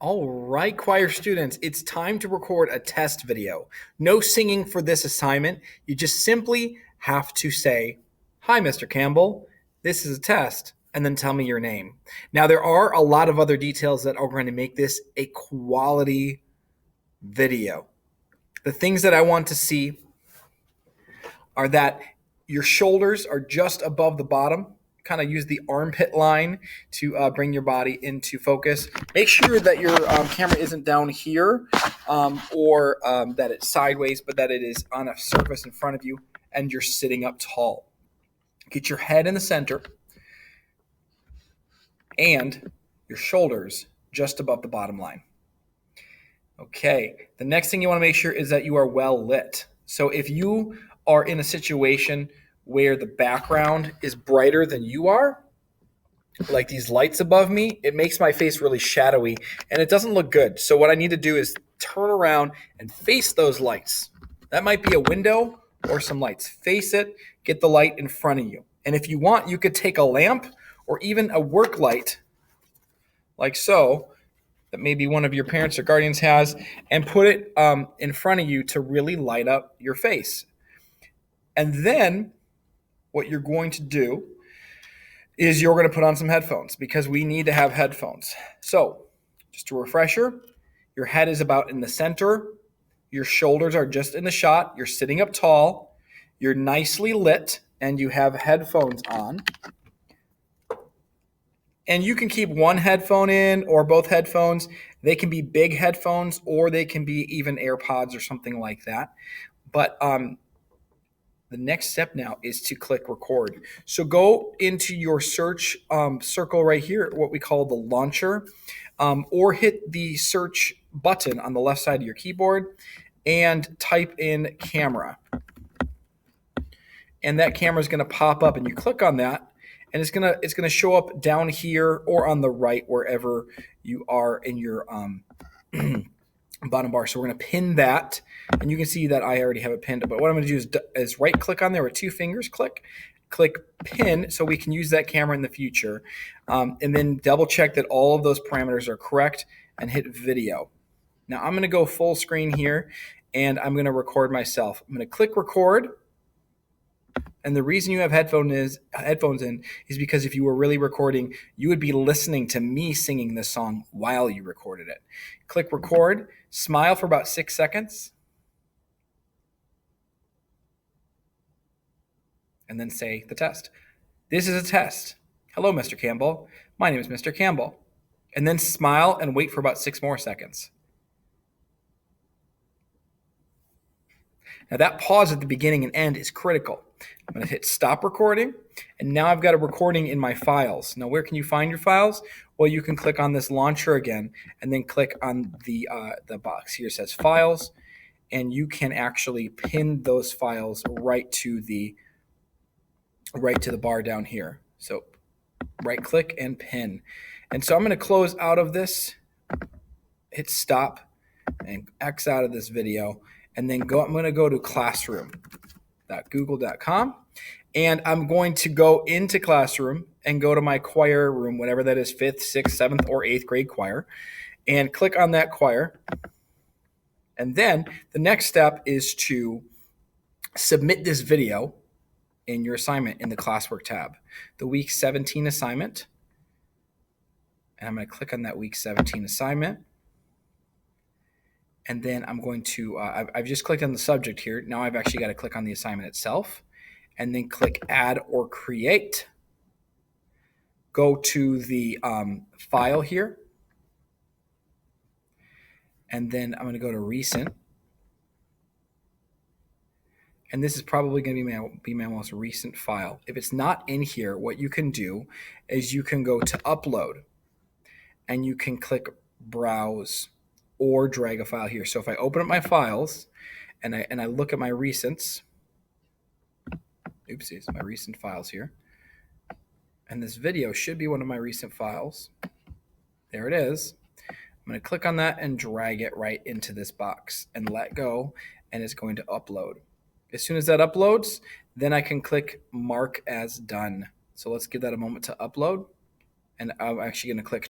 All right, choir students, it's time to record a test video. No singing for this assignment. You just simply have to say, "Hi, Mr. Campbell. This is a test," and then tell me your name. Now, there are a lot of other details that are going to make this a quality video. The things that I want to see are that your shoulders are just above the bottom. Kind of use the armpit line to bring your body into focus. Make sure that your camera isn't down here or that it's sideways, but that it is on a surface in front of you and you're sitting up tall. Get your head in the center and your shoulders just above the bottom line. Okay, the next thing you want to make sure is that you are well lit. So if you are in a situation where the background is brighter than you are, like these lights above me, it makes my face really shadowy and it doesn't look good. So what I need to do is turn around and face those lights. That might be a window or some lights. Face it, get the light in front of you. And if you want, you could take a lamp or even a work light like so, that maybe one of your parents or guardians has, and put it in front of you to really light up your face. And then what you're going to do is you're going to put on some headphones because we need to have headphones. So just a refresher, your head is about in the center. Your shoulders are just in the shot. You're sitting up tall. You're nicely lit and you have headphones on. And you can keep one headphone in or both headphones. They can be big headphones or they can be even AirPods or something like that. But the next step now is to click record. So go into your search circle right here, what we call the launcher, or hit the search button on the left side of your keyboard and type in camera. And that camera is going to pop up and you click on that. And it's gonna show up down here or on the right, wherever you are in your bottom bar. So we're gonna pin that, and you can see that I already have it pinned. But what I'm gonna do is right click on there with 2 fingers, click pin, so we can use that camera in the future. And then double check that all of those parameters are correct and hit video. Now I'm gonna go full screen here, and I'm gonna record myself. I'm gonna click record. And the reason you have headphones in is because if you were really recording, you would be listening to me singing this song while you recorded it. Click record, smile for about 6 seconds, and then say the test. This is a test. Hello, Mr. Campbell. My name is Mr. Campbell. And then smile and wait for about 6 more seconds. Now that pause at the beginning and end is critical. I'm going to hit stop recording, and now I've got a recording in my files. Now where can you find your files? Well, you can click on this launcher again, and then click on the box here. It says files, and you can actually pin those files right to the bar down here. So right click and pin. And so I'm going to close out of this, hit stop, and X out of this video. And then I'm going to go to classroom.google.com, and I'm going to go into Classroom and go to my choir room, whatever that is, 5th, 6th, 7th, or 8th grade choir, and click on that choir. And then the next step is to submit this video in your assignment in the classwork tab, the week 17 assignment. And I'm going to click on that week 17 assignment. And then I'm going to, I've just clicked on the subject here. Now I've actually got to click on the assignment itself and then click add or create. Go to the file here. And then I'm going to go to recent. And this is probably going to be my most recent file. If it's not in here, what you can do is you can go to upload and you can click browse or drag a file here. So if I open up my files and I look at my recents, oopsies, my recent files here, and this video should be one of my recent files. There it is. I'm going to click on that and drag it right into this box and let go, and it's going to upload. As soon as that uploads, then I can click mark as done. So let's give that a moment to upload, and I'm actually going to click